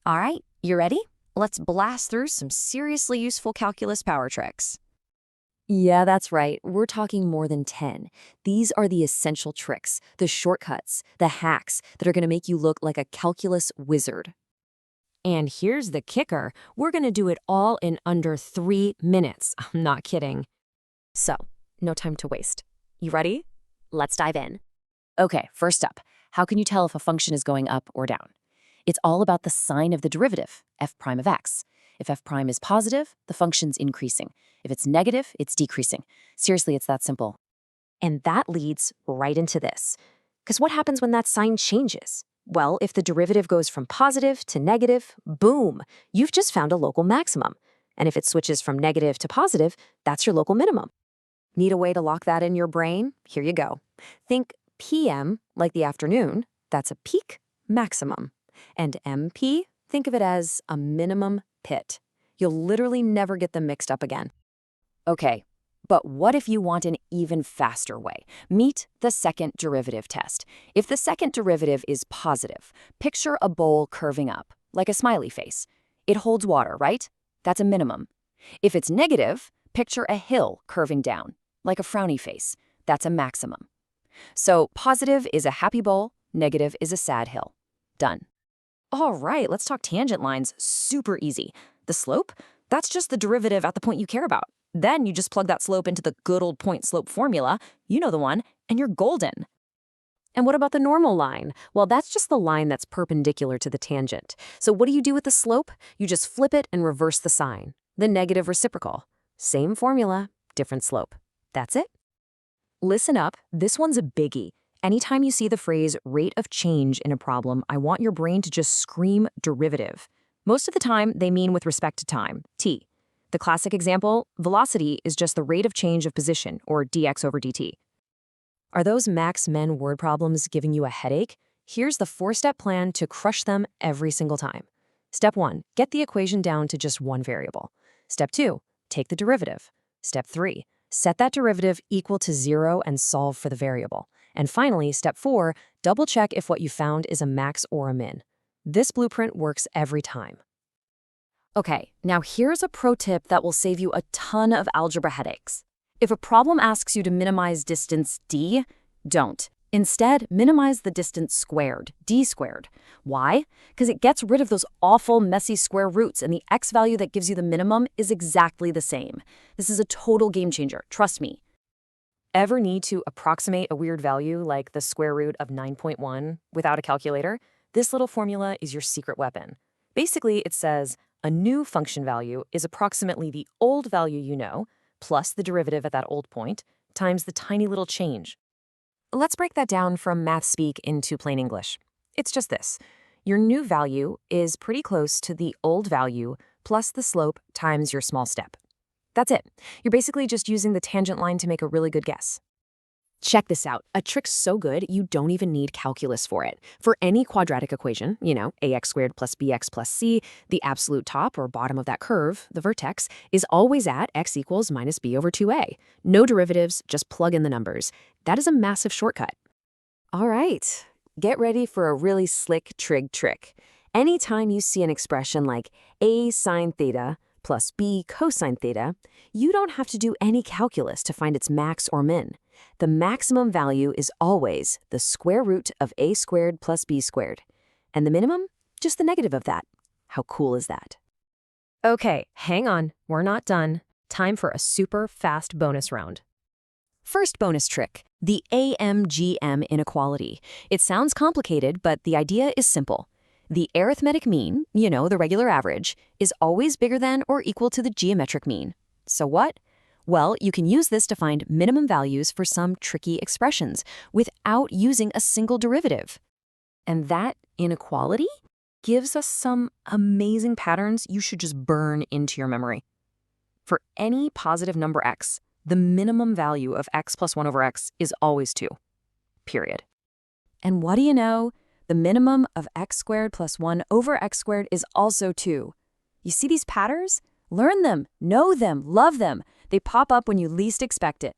All right, you ready? Let's blast through some seriously useful calculus power tricks. Yeah, that's right. We're talking more than 10. These are the essential tricks, the shortcuts, the hacks that are going to make you look like a calculus wizard. And here's the kicker. We're going to do it all in under 3 minutes. I'm not kidding. So, no time to waste. You ready? Let's dive in. Okay, first up, how can you tell if a function is going up or down? It's all about the sign of the derivative, f prime of x. If f prime is positive, the function's increasing. If it's negative, it's decreasing. Seriously, it's that simple. And that leads right into this. Because what happens when that sign changes? Well, if the derivative goes from positive to negative, boom, you've just found a local maximum. And if it switches from negative to positive, that's your local minimum. Need a way to lock that in your brain? Here you go. Think PM, like the afternoon, that's a peak maximum. And MP, think of it as a minimum pit. You'll literally never get them mixed up again. Okay, but what if you want an even faster way? Meet the second derivative test. If the second derivative is positive, picture a bowl curving up, like a smiley face. It holds water, right? That's a minimum. If it's negative, picture a hill curving down, like a frowny face. That's a maximum. So positive is a happy bowl, negative is a sad hill. Done. All right, let's talk tangent lines. Super easy. The slope? That's just the derivative at the point you care about. Then you just plug that slope into the good old point-slope formula, you know the one, and you're golden. And what about the normal line? Well, that's just the line that's perpendicular to the tangent. So what do you do with the slope? You just flip it and reverse the sign. The negative reciprocal. Same formula, different slope. That's it. Listen up, this one's a biggie. Anytime you see the phrase rate of change in a problem, I want your brain to just scream derivative. Most of the time, they mean with respect to time, t. The classic example, velocity is just the rate of change of position, or dx over dt. Are those max-men word problems giving you a headache? Here's the 4-step plan to crush them every single time. Step 1, get the equation down to just one variable. Step 2, take the derivative. Step 3, set that derivative equal to 0 and solve for the variable. And finally, step 4, double-check if what you found is a max or a min. This blueprint works every time. Okay, now here's a pro tip that will save you a ton of algebra headaches. If a problem asks you to minimize distance d, don't. Instead, minimize the distance squared, d squared. Why? Because it gets rid of those awful, messy square roots, and the x value that gives you the minimum is exactly the same. This is a total game changer, trust me. Ever need to approximate a weird value like the square root of 9.1 without a calculator? This little formula is your secret weapon. Basically, it says a new function value is approximately the old value you know, plus the derivative at that old point, times the tiny little change. Let's break that down from math speak into plain English. It's just this. Your new value is pretty close to the old value plus the slope times your small step. That's it. You're basically just using the tangent line to make a really good guess. Check this out. A trick so good, you don't even need calculus for it. For any quadratic equation, ax squared plus bx plus c, the absolute top or bottom of that curve, the vertex, is always at x equals minus b over 2a. No derivatives, just plug in the numbers. That is a massive shortcut. All right, get ready for a really slick trig trick. Anytime you see an expression like a sine theta plus b cosine theta, you don't have to do any calculus to find its max or min. The maximum value is always the square root of a squared plus b squared. And the minimum? Just the negative of that. How cool is that? Okay, hang on. We're not done. Time for a super fast bonus round. First bonus trick, the AMGM inequality. It sounds complicated, but the idea is simple. The arithmetic mean, the regular average, is always bigger than or equal to the geometric mean. So what? Well, you can use this to find minimum values for some tricky expressions without using a single derivative. And that inequality gives us some amazing patterns you should just burn into your memory. For any positive number x, the minimum value of x plus 1 over x is always 2. Period. And what do you know? The minimum of x squared plus 1 over x squared is also 2. You see these patterns? Learn them, know them, love them. They pop up when you least expect it.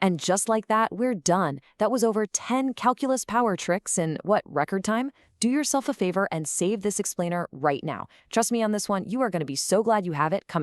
And just like that, we're done. That was over 10 calculus power tricks in, record time? Do yourself a favor and save this explainer right now. Trust me on this one, you are going to be so glad you have it. Come